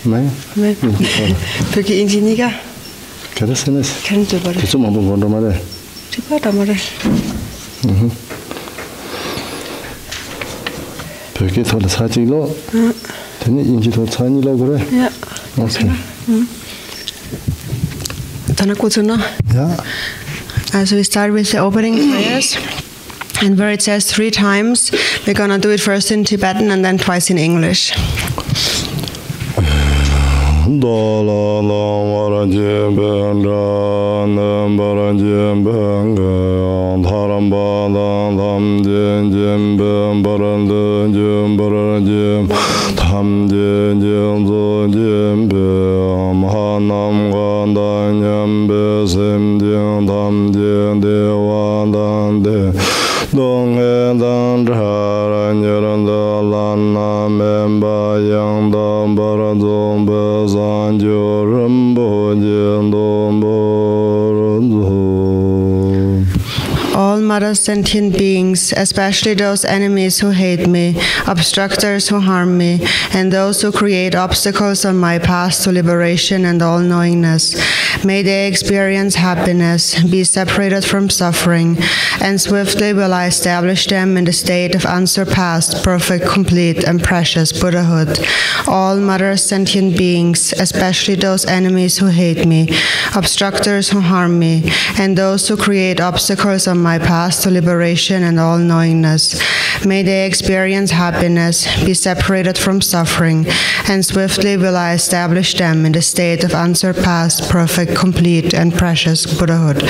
Perché ingegniga? Che adesso ne Che non ti pare? Che insomma un po' domare. Ti pare mare? Perché tu la sai lo? Teni ingi tu sai lo gore? Ja. Okay. Dann kurz noch. Ja. So we start with the opening prayers. And where it says 3 times, we're going to do it first in Tibetan and then twice in English. Dong he dan ra nyeran da lan na men ba yang da bar dong ba san jo ren bo jin dong bo ren. All mother sentient beings, especially those enemies who hate me, obstructors who harm me, and those who create obstacles on my path to liberation and all-knowingness, may they experience happiness, be separated from suffering, and swiftly will I establish them in the state of unsurpassed, perfect, complete, and precious Buddhahood. All mother sentient beings, especially those enemies who hate me, obstructors who harm me, and those who create obstacles on my path to liberation and all-knowingness, may they experience happiness, be separated from suffering, and swiftly will I establish them in the state of unsurpassed, perfect, complete, and precious Buddhahood.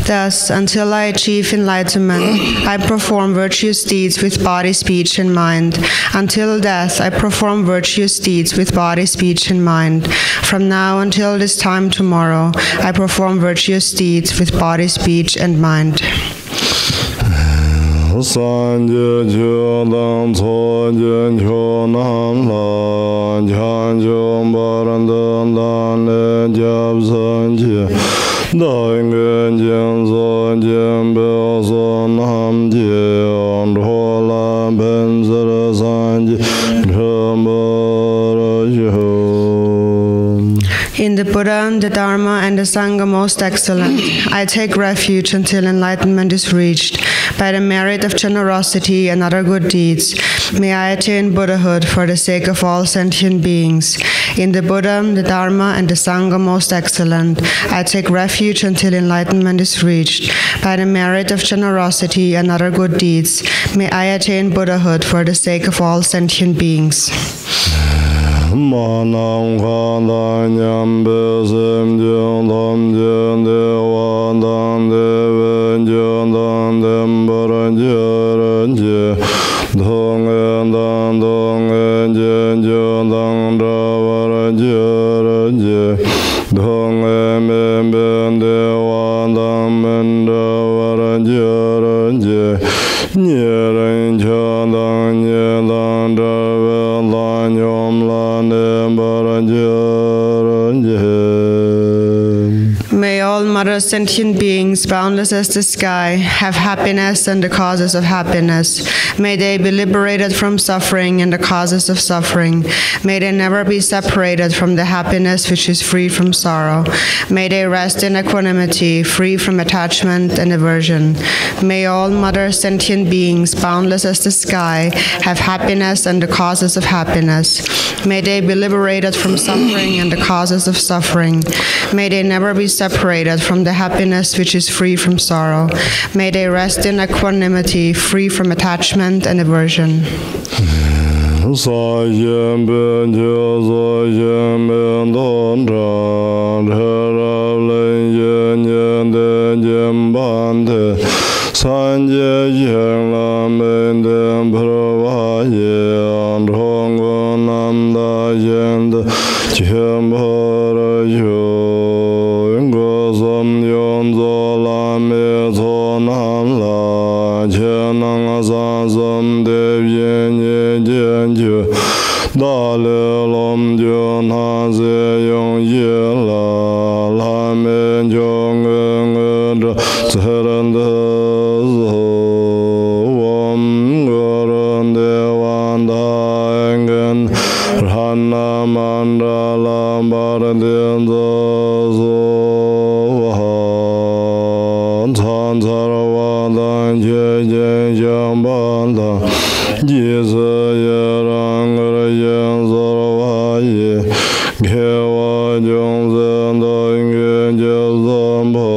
Thus, until I achieve enlightenment, I perform virtuous deeds with body, speech, and mind. Until death, I perform virtuous deeds with body, speech, and mind. From now until this time tomorrow, I perform virtuous deeds with body, speech, and mind. Sanje Chodam Sojen Chonam La Chan Chom Barandan Dan Jab Sanje Dang Jen Son Jen Bel Son Ham Jen Hola Ben Zara Sanje In the Buddha, the Dharma, and the Sangha most excellent, I take refuge until enlightenment is reached. By the merit of generosity and other good deeds, may I attain Buddhahood for the sake of all sentient beings. In the Buddha, the Dharma, and the Sangha most excellent, I take refuge until enlightenment is reached. By the merit of generosity and other good deeds, may I attain Buddhahood for the sake of all sentient beings. Manam Kandanyam Besim Jyontam Jyondewa Dan Deven Jyontam Dembaran Jyaranje Dongen Dan Dongen Jen Jyontam Dravaran Jyaranje Dongen Ben Dewa Dan Ben Dravaran Jyaranje Nyeren Jyontam Nyedan Dravan Lan Yom Lan May all mother sentient beings, boundless as the sky, have happiness and the causes of happiness. May they be liberated from suffering and the causes of suffering. May they never be separated from the happiness which is free from sorrow. May they rest in equanimity, free from attachment and aversion. May all mother sentient beings, boundless as the sky, have happiness and the causes of happiness. May they be liberated from suffering and the causes of suffering. May they never be separated from the happiness which is free from sorrow. May they rest in equanimity, free from attachment and aversion. Sanje Yen Lam Ben Den Prava Yen Hong Nam da yen da chen pa ra yo ngo sam yon zo la me zo nam la chen nang sa sam de yen ye jen ju da le lom ju na ze yong ye la la me jong nge da tseran da zo wom ngoron de wan da engen rana mandala bar de zo han san sarwa dan je je jang ban da ji se ye rang re yen zarwa ye ge wa jong zen da nge je zam bo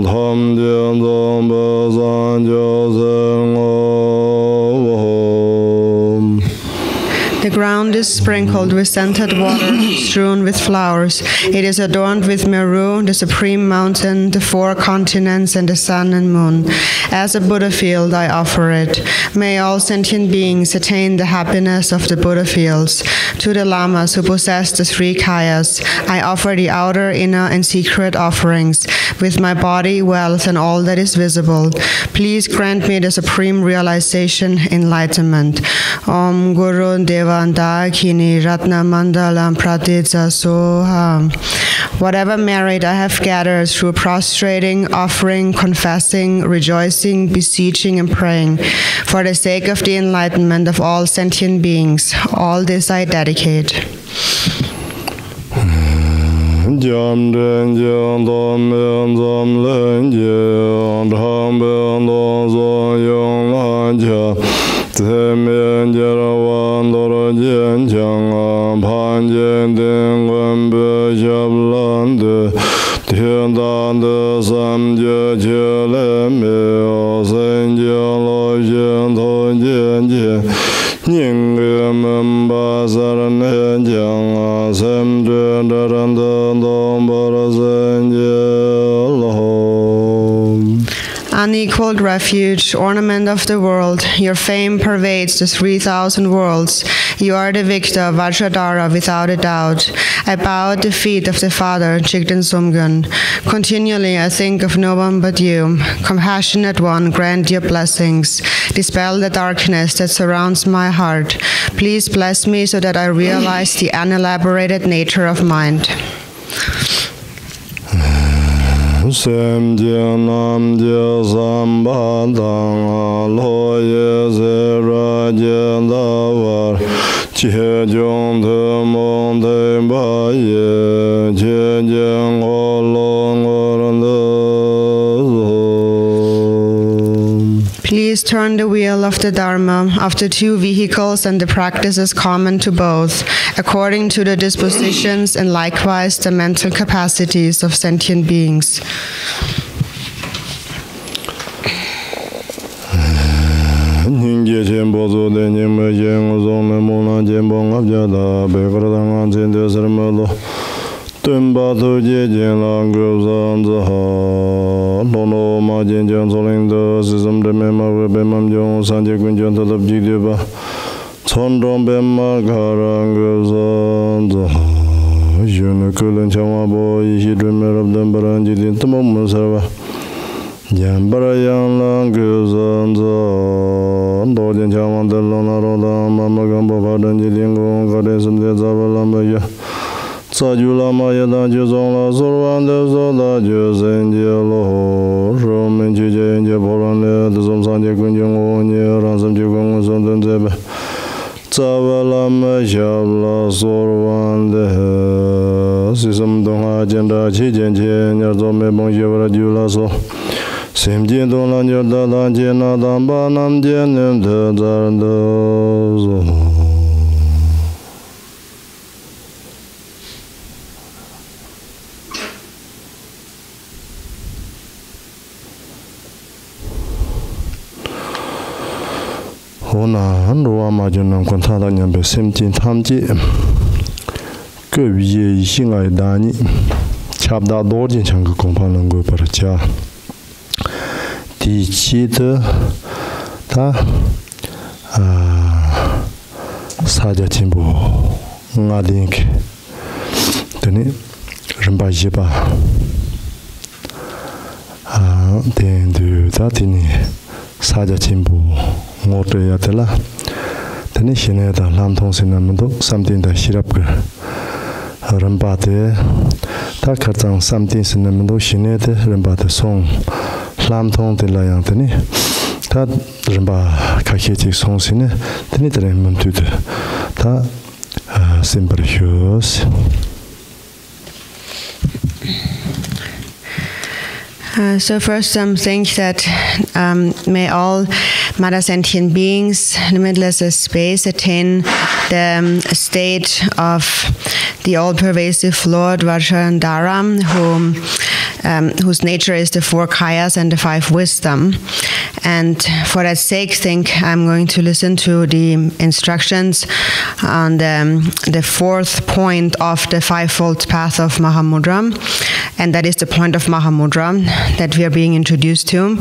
tham jian zam ba san jo zen The ground is sprinkled with scented water, strewn with flowers. It is adorned with Meru, the supreme mountain, the four continents, and the sun and moon. As a Buddha field, I offer it. May all sentient beings attain the happiness of the Buddha fields. To the lamas who possess the three kayas, I offer the outer, inner, and secret offerings, with my body, wealth, and all that is visible. Please grant me the supreme realization, enlightenment. Om Guru Devanda Kini Ratna Mandalam Pratitsa Soham. Whatever merit I have gathered through prostrating, offering, confessing, rejoicing, beseeching, and praying, for the sake of the enlightenment of all sentient beings, all this I dedicate. Jam den jam dom ben dom len jam dham ben dom zon yong lan jam te men jara wan dor jen chang an pan jen den wen be jab lan de thiên dan de sam je che le me o sen je lo jen thon jen je ning ge men ba sar ne jang a sem de ran de dom bar sen je lo. Unequaled refuge, ornament of the world, your fame pervades the 3,000 worlds. You are the victor, Vajradhara, without a doubt. I bow at the feet of the Father, Jigten Sumgun. Continually I think of no one but you. Compassionate One, grant your blessings. Dispel the darkness that surrounds my heart. Please bless me so that I realize the unelaborated nature of mind. Sem je nam je sam ba dang lo ye se ra je da war che jong de mong de ba ye che je ngo lo ngo ran de. Please turn the wheel of the Dharma, of the two vehicles and the practices common to both, according to the dispositions and likewise the mental capacities of sentient beings. Ninge Jembo zo de Nime Jeng Zone Mona Jembo Abjada, Begradan and the Sermelo. Tumba to Jin Lang Guzan Zaha, Nono Majin Jan Soling, the System de Mema Bemam Jong, Sanjay Gunjan to the Jidiba, Sondrom Bema Garang Guzan Zaha, Junakul and Chamabo, he dreamer of them, Baranjit in Tamam Serva. Jambarayan Lang Guzan Zaha, Dodin Chaman de Lona Roda, Mama Gambo Vadan Jilingo, Goddess of the Zavalambaya. Sajula Maya da Juzon la Zorwan de Zoda Juzen Jelo, Roman Juje Japolan, the Zomsanja Kunjong, Ransam Jugong, Zondan Zebe. Zavala Majabla Zorwan de Sisam Donga Agenda Chijen, Yazome Bonjavra Julaso. Simjin Dolan Yada Jena Damba Nam Jenem de Zardo. Ona Rua Majunan Contada Yambe Simjin Tamji Guye Xingai Dani Chabda Dojin Chang Kompanango Paracha Di Chita Ta Saja Chimbo ngading tani rimba jiba den du datini saja chimbu ngote yatela tani shine da lam thong sinamdo something da shirap rimba de ta khartang something sinamdo shine de rimba de song lam thong de la yang tani ta rimba kakhe song sine tani de mumtu de ta simple shoes. So first, some things that may all Mother sentient beings, limitless as space, attain the state of the all-pervasive Lord Vajrayandara, whose nature is the 4 kayas and the 5 wisdom. And for that sake, I'm going to listen to the instructions on the 4th point of the 5-fold path of Mahamudra, and that is the point of Mahamudra that we are being introduced to.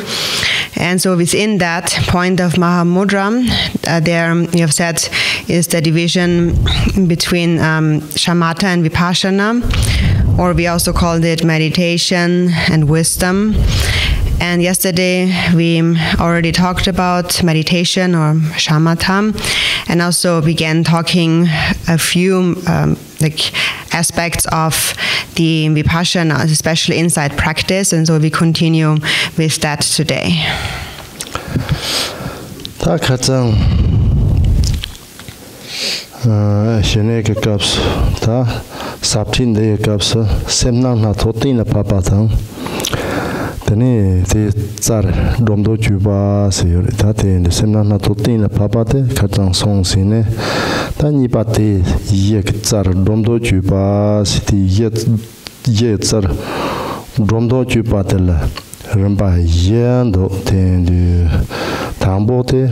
And so within that point of Mahamudra, there you have said is the division between shamata and vipashyana, or we also called it meditation and wisdom. And yesterday we already talked about meditation or shamata, and also began talking a few aspects of the vipashyana, especially inside practice, and so we continue with that today. Tani te tsar domdo juba se yore ta te semna na totin la papa te katang song sine ta ni pa te ye tsar domdo juba si ti ye tsar domdo juba te la ramba yendo te du tambo te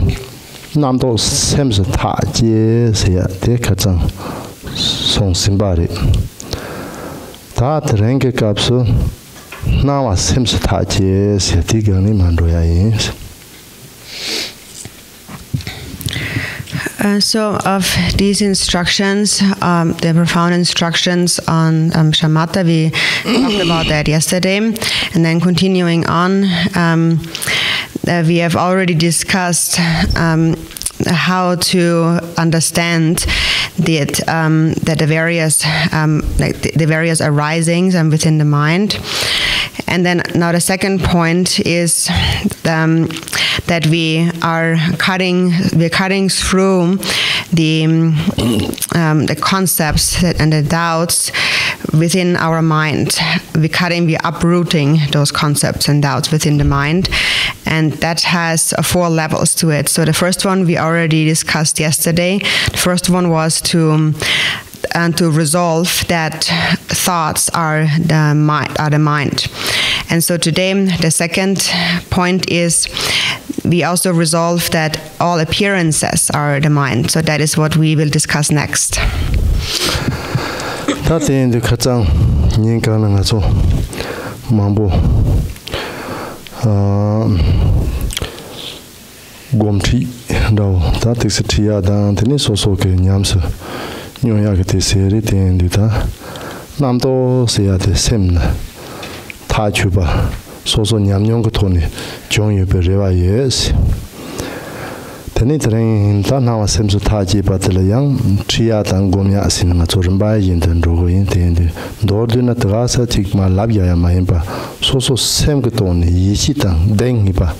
namdo sems ta je se ya te katang song simbari ta trenge kapsu now seems so of these instructions, the profound instructions on shamata, we talked about that yesterday, and then continuing on, we have already discussed how to understand that the various the various arisings within the mind. And then now the second point is that we are cutting through the concepts and the doubts within our mind. We're uprooting those concepts and doubts within the mind, and that has 4 levels to it. So the first one we already discussed yesterday. The first one was to resolve that thoughts are the mind. And so today, the second point is we also resolve that all appearances are the mind. So that is what we will discuss next. Gomti do that is tia dan tini so ke nyamsa nyoya ke te seri ten duta namdo se ya te semna ta chuba so nyamnyong ko thoni jong yu be rewa yes tani tren ta na wa semsu ta ji ba de yang tia dan gomya sin nga zo ren ba yin den ro yin ten de do de na tra sa tik ma lab ya ma yin ba so sem ko thoni yi chi dan deng ni ba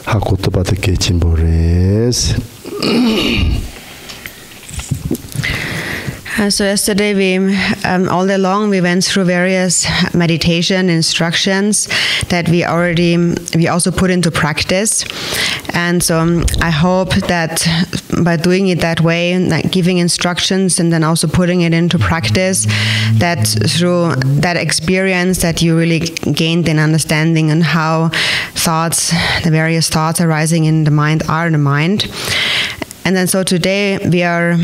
Hakutubata Kechimbores. So yesterday all day long we went through various meditation instructions that we also put into practice, and so I hope that by doing it that way, like giving instructions and then also putting it into practice, that through that experience that you really gained an understanding on how the various thoughts arising in the mind are the mind. And then so today we are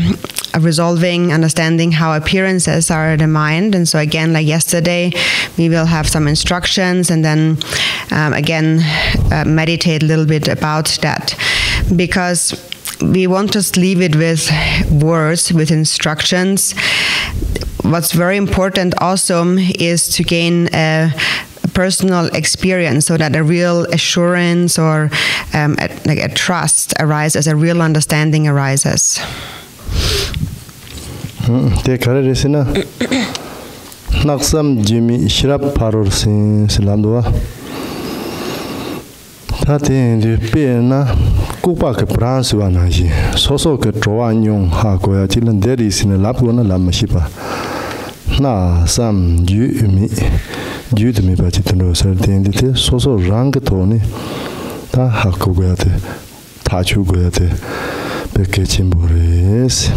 resolving, understanding how appearances are the mind. And so again, like yesterday, we will have some instructions and then again meditate a little bit about that. Because we won't just leave it with words, with instructions. What's very important also is to gain a personal experience, so that a real assurance or a trust arises, a real understanding arises. Naksam Jimmy Shrap Paror Sin Silandua Tatin de Pena Kupak Pranswanaji, Soso Ketroanyong Hakoya Chilan Dedis in a Lapuna Lamashipa. Na some due to me, but it knows certain details, Soso Rangatoni, Ta Hakoyate, Tachu Goyate, Bekechimboris.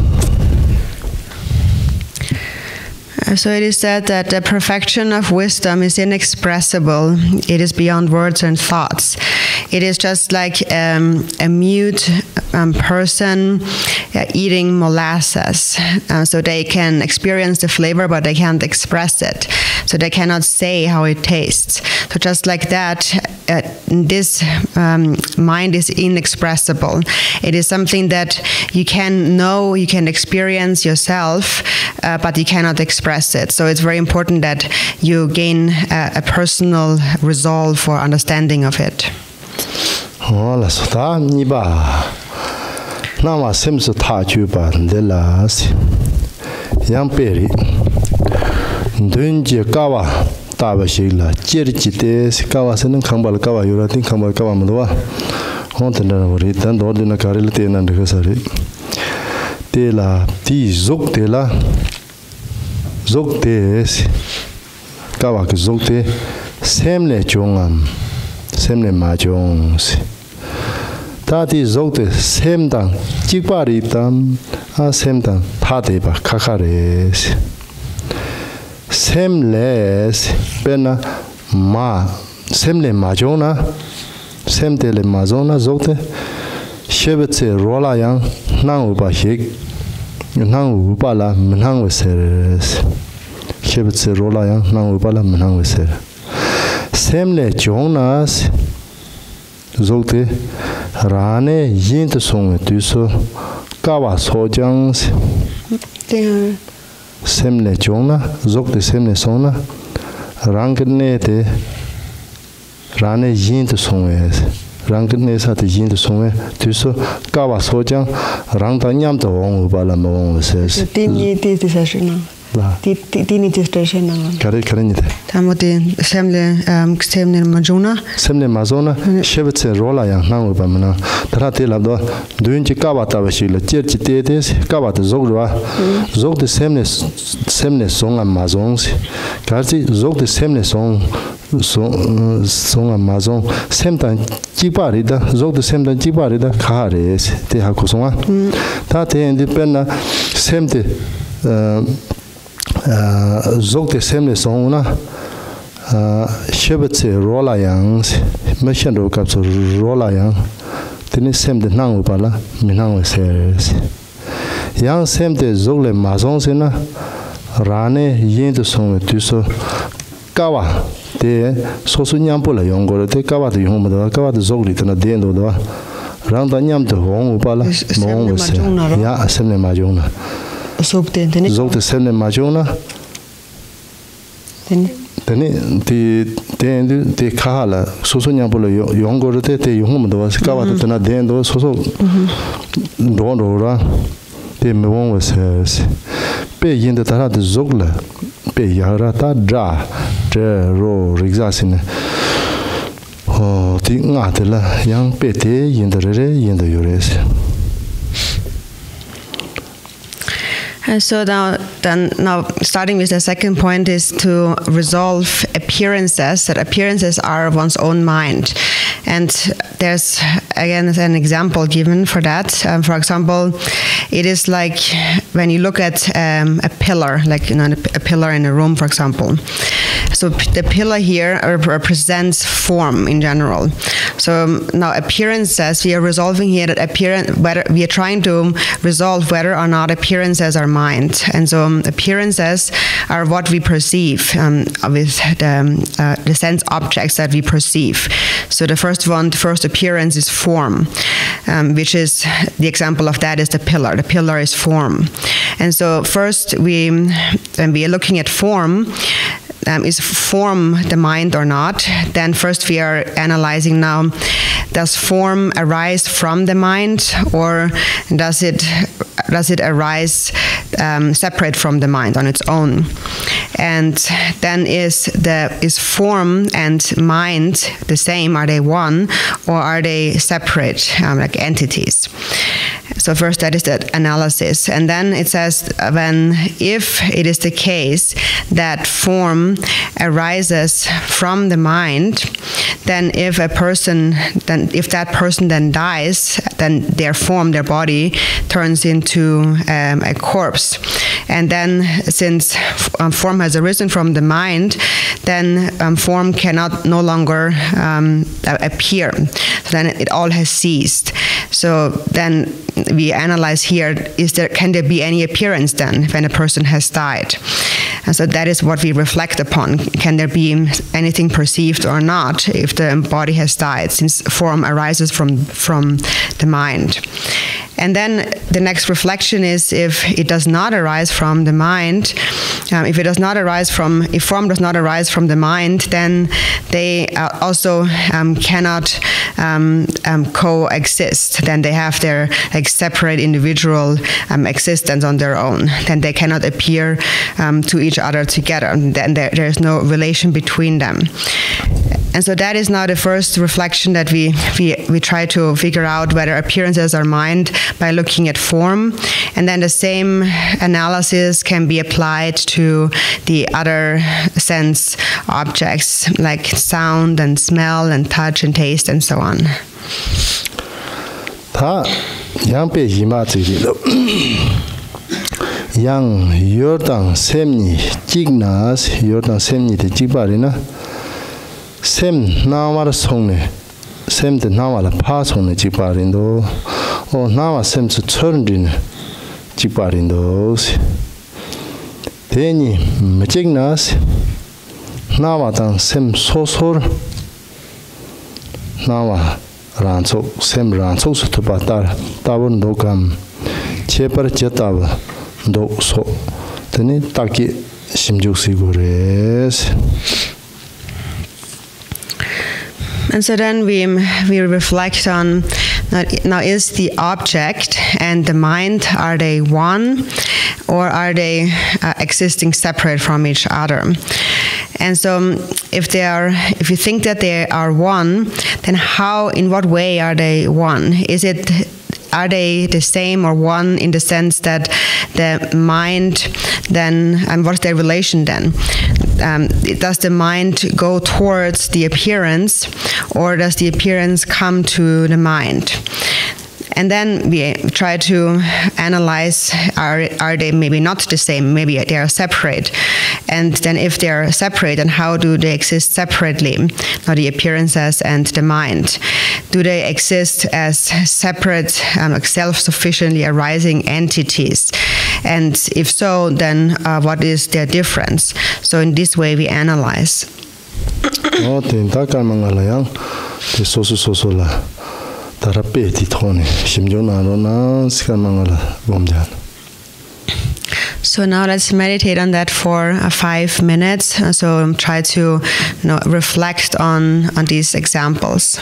So it is said that the perfection of wisdom is inexpressible. It is beyond words and thoughts. It is just like a mute person eating molasses. So they can experience the flavor, but they can't express it. So they cannot say how it tastes. So just like that, this mind is inexpressible. It is something that you can know, you can experience yourself, but you cannot express it. So it's very important that you gain a personal resolve or understanding of it. Nama seems to touch you, but the last young Perry Dunji Kawa Tabashila, Chirichite, Kawasan, Kambal Kawa, you think Kambal Kawamua, Haunted and ordinary Karility and the Husari. De la T Zok de la Zokte Kawak Zokte, Semle Jongam, Semle Majongs. Tati Zokte, Semdan, Jibaritam, Semdan, Tadeba, Kakares. Semles, Bena, Ma, Semle Majona, Semdele Mazona Zokte, Shebetse Rolayang, Nanguba Hig, Nangubala, Menangweseres. Shebetse Rolayang, Nangubala, Menangweser. Semle Jonas Zokte, Rane Yint Song Duso, Kawa Sojangs. Semle Jona, Zokte Semle Sona, Rangnete, Rane Yint Song es. Rangness at the Yint Song, Duso, Kawa Sojang, Rangtanyam to Wongubala Mong says. Tini station. Karinite. Tamoti Semle Majona. Semle Mazona, Shevetse Rolayang, Nangubamana, Tarate Lado, doing Chikawata Vashila, Chirchitetes, Kawata Zogua, Zog the Semle Song and Mazons, Karti Zog the Semle Song and Mazon, Semtan Chiparida, Zog the Semtan Chiparida, Kares, Tehakosoma, Tate independent, Semte. Zog the Semle Songna Shebetse Rolayans, Machando Caps Rolayang, then Sem the Nangubala, Minang Series. Young Sem the Zogle Mazonsina, Rane Yin Song Tuso Kawa, de Sosunyampola Yongo, the Kawa the Yomada, Kawa the Zoglit and the end of the Randanyam the Hongubala, Mong was Ya Semle Majona. Zog the Semle Majona. Then the Kala, Sosunyampola Yongo, the Yomada was covered at the end of so Dondora, the Mong was hers. Pay in the Tara the Zogla, Pay Yarata Dra, Ro Rexasin. Oh, the Natela, young Pete in the Re in the Ures. And so now starting with the second point is to resolve appearances, that appearances are one's own mind. And there's, again, an example given for that. For example, it is like when you look at a pillar, like a pillar in a room, for example. So the pillar here represents form in general. So now appearances, we are resolving here that whether we are trying to resolve whether or not appearances are mind. And so appearances are what we perceive with the sense objects that we perceive. So the first appearance is form, which is the example of that is the pillar. The pillar is form. And so first when we are looking at form, is form the mind or not? Then first we are analyzing now, does form arise from the mind, or does it arise separate from the mind on its own? And then is form and mind the same? Are they one, or are they separate, like entities? So first that is the analysis, and then it says if it is the case that form arises from the mind, then if that person then dies, then their form, their body, turns into a corpse. And then since form has arisen from the mind, then form cannot no longer appear. So then it all has ceased. So then we analyze here, can there be any appearance then when a person has died? And so that is what we reflect upon. Can there be anything perceived or not if the body has died, since form arises from the mind? And then the next reflection is, if it does not arise from the mind, if form does not arise from the mind, then they also cannot coexist. Then they have their separate individual existence on their own. Then they cannot appear to each other together. Then there is no relation between them. And so that is now the first reflection, that we try to figure out whether appearances are mind by looking at form. And then the same analysis can be applied to the other sense objects, like sound and smell and touch and taste and so on. Yang yordang semni jignas yordang semni de jigbarina sem nawara songne sem de nawala pa songne jigbarindo o nawa sem su chorndin jigbarindo deni mejignas nawa dang sem sosor nawa rancho sem rancho su to batar tabun dogam chepar jetaba do so teni taki simjuk sigures. And so then we reflect on, now is the object and the mind, are they one, or are they existing separate from each other? And so if you think that they are one, then in what way are they one? Are they the same or one in the sense that the mind then, and what's their relation then? Does the mind go towards the appearance, or does the appearance come to the mind? And then we try to analyze, are they maybe not the same, maybe they are separate. And then if they are separate, then how do they exist separately? Now the appearances and the mind. Do they exist as separate, self-sufficiently arising entities? And if so, then what is their difference? So in this way we analyze. So now let's meditate on that for 5 minutes. So try to reflect on these examples.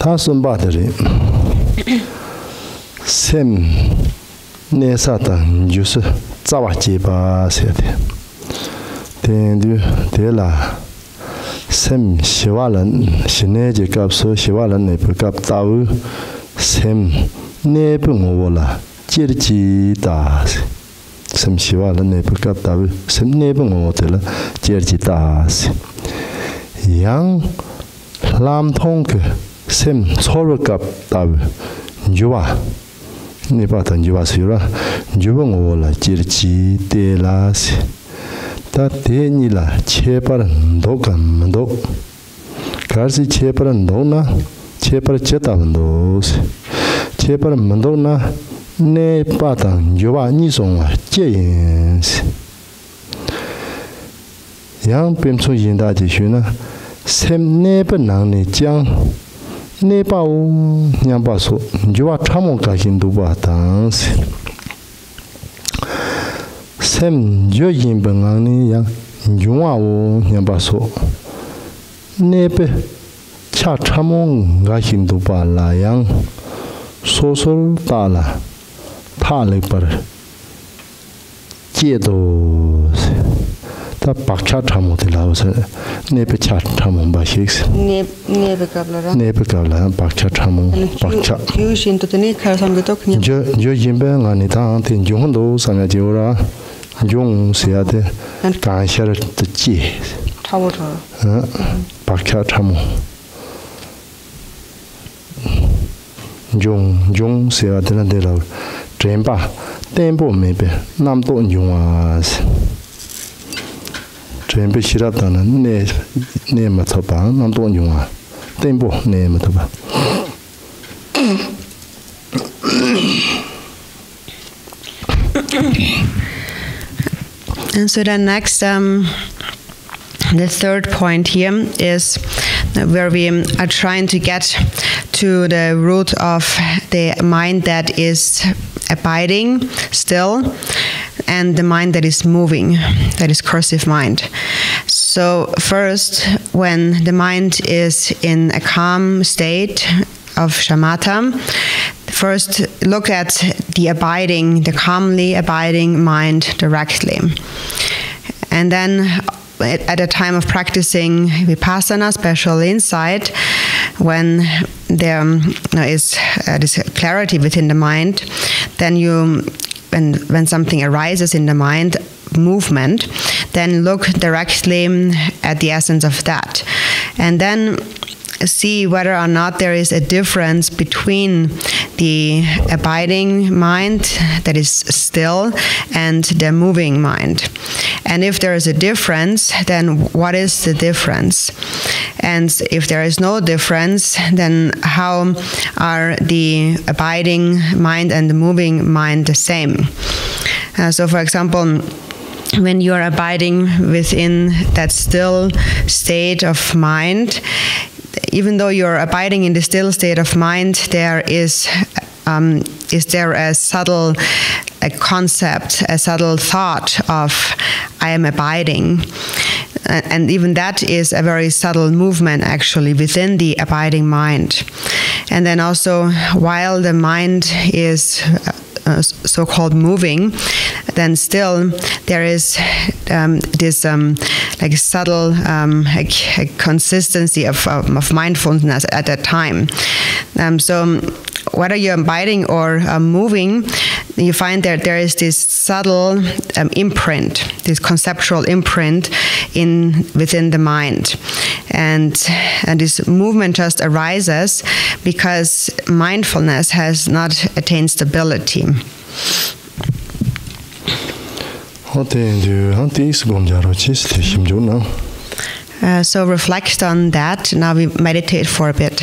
Tasum battery. Sem Nesata Jus Zawajiba said. Tendu de la Sem Shivalan, Shineji Capso, Shivalan, Nepicap Tau, Sem Nebumola, Jirji Das. Sem Shivalan, Nepicap Tau, Sem Nebumola, Jirji Das. Young Lam Tonk, Sem Sorocap Tau, Jua. Nipatan Jua Sura, Jubangola, Jirji de las. Tatenila Chepar Dokam Do Karsi Chepar Dona Chepar Chetavandos Chepar Mandona Ne Patan Jova Nison James Yang Pimsu Yinda Jishuna Sem Nebanani Jiang Nepao Nyambaso Jova Chamoka Hinduba Dance Sem Joyin Bangani Yang Jumao Nyambaso Nepe Cha Chamong Gahinduba Layang Sosol Tala Talipar Jedos Ta Bakcha Chamo de Laos Nepe Cha Chamong Bashix Nepe Kabla Bakcha Chamong Bakcha Yushin to the Nika Samgatok Joyin Bangani Tantin Jundo Sanajura Jung Siade Ganshar the G. Tower Bakcha Chamo Jung Siade de la Dremba Tempo maybe Namdo Jungas Drembe Shiratana name Matoba, Namdo Junga Tempo name Matoba. And so then next, the third point here is where we are trying to get to the root of the mind that is abiding still and the mind that is moving, that is cursive mind. So first, when the mind is in a calm state of shamata, first look at the calmly abiding mind directly. And then at a time of practicing vipashyana, special insight, when there is this clarity within the mind, then when something arises in the mind, movement, then look directly at the essence of that. And then see whether or not there is a difference between the abiding mind that is still and the moving mind. And if there is a difference, then what is the difference? And if there is no difference, then how are the abiding mind and the moving mind the same? So for example, when you are abiding within that still state of mind, even though you're abiding in the still state of mind, there is there a subtle concept, a subtle thought of I am abiding. And even that is a very subtle movement actually within the abiding mind. And then also while the mind is so-called moving, then still there is this like subtle consistency of mindfulness at that time. So whether you're abiding or moving, you find that there is this subtle imprint, this conceptual imprint within the mind. And this movement just arises because mindfulness has not attained stability. So reflect on that. Now we meditate for a bit.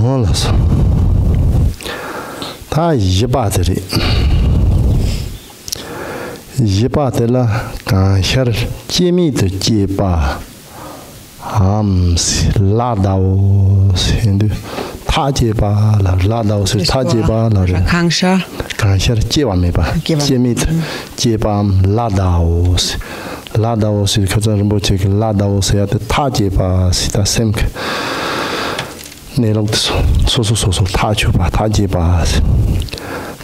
Molas. Ta yibateri. Yibatela can share Jimmy to Jiba. Hams, Ladaos, Hindu. Tajiba, Ladaos, Tajiba, Kangsha. Kansha, Jiwamiba, Jimit, Jibam, Ladaos. Ladaos, Kazanbochik, Ladaos at the Tajiba, Sita Semk. Nelox, so Tajuba, Tajibas.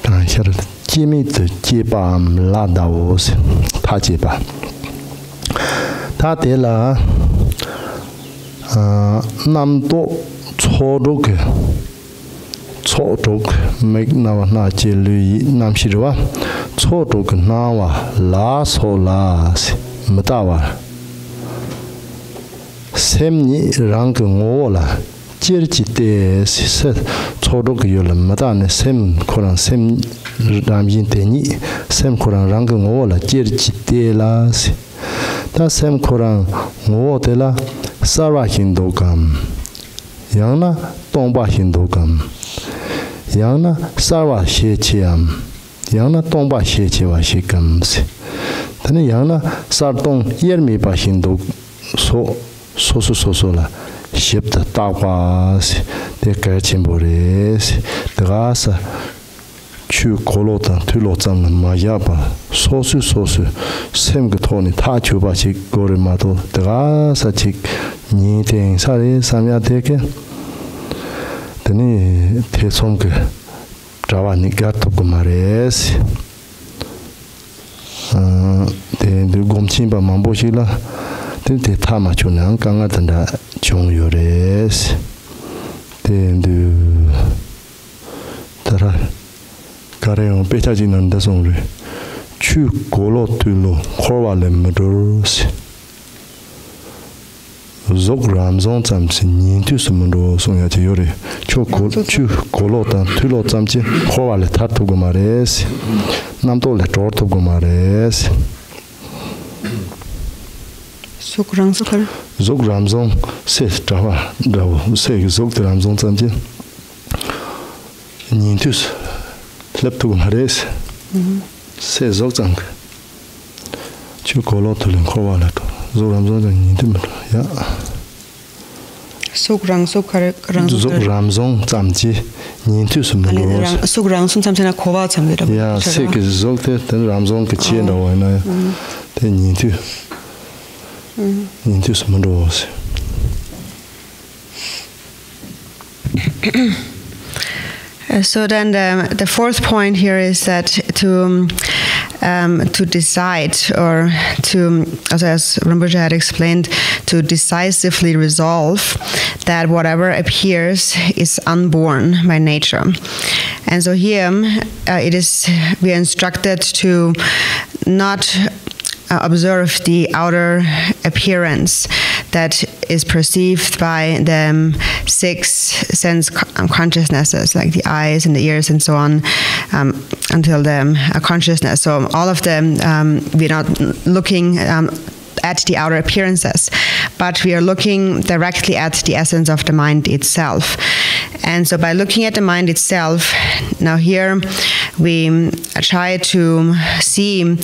Kansha, Jimit, Jibam, Ladaos, Tajiba. Tatela Namdo. Chodok make now Najili Namshirwa Chodok Nawa Las Holas Matawa Semni Rank Ngola Jirchite said Chodok Yola Matane Sem Koran Sem Ramjin Teni Sem Koran Rank Ngola Jirchite Las Ta Sem Koran Ngotela Sarakindokam Yana Tomba Hindogam Yana Sarva Shechiam Yana Tomba Shechiva Shikams Then Yana Sarton Yermi Bashindo Sola Shipped Tapas the Garchen Buddhist the Rasa Chu Kolota Tulotan Mayaba Sosu Semgatoni Tachubachi Gorimato the Rasa Chik Niting Sari Samya Teke Teni Tesomke Travani Gatokumares the Gomchimba Mamboshila then the Tamachunan Kangatanda Chung Yores then the Tara Kareon Petajin and the Songre Chu Golo Tulo Korwale Madurs Zog Ramzon Samsin into Sumundo Sonya Yori, Chu Golota, Tulo Samchi, Kovale Tatu Gomares, Namto Letorto Gomares Zog Ramzon says Java, say Zog Ramzon Samchi Nintus Lepto Gomares says Zogzang Chu Golota and Kovale. Sugrang Ramzong Zamji, Nintus Muros. Sugrang sometimes in a cova. Yeah, sick is Zogte, then Ramzong Kachino, and then Nintus Muros. So then the fourth point here is that to decide or to, as Rinpoche had explained, to decisively resolve that whatever appears is unborn by nature. And so here we are instructed to not observe the outer appearance that is perceived by the 6 sense consciousnesses, like the eyes and the ears and so on, until the consciousness. So all of them, we're not looking at the outer appearances, but we are looking directly at the essence of the mind itself. And so by looking at the mind itself, now here we try to see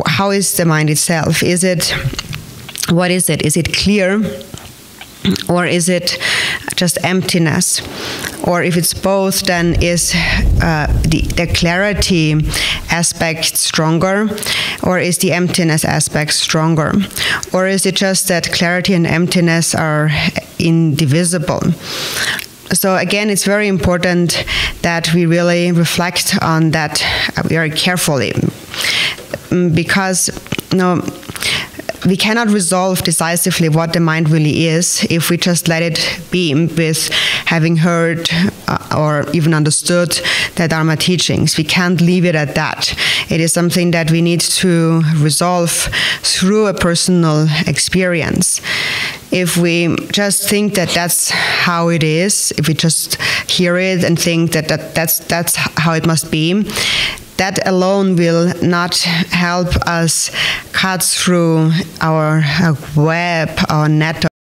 how is the mind itself? What is it? Is it clear? Or is it just emptiness? Or if it's both, then is the clarity aspect stronger? Or is the emptiness aspect stronger? Or is it just that clarity and emptiness are indivisible? So again, it's very important that we really reflect on that very carefully, because we cannot resolve decisively what the mind really is if we just let it be with having heard or even understood the Dharma teachings. We can't leave it at that. It is something that we need to resolve through a personal experience. If we just think that that's how it is, if we just hear it and think that that's how it must be, that alone will not help us cut through our web, our net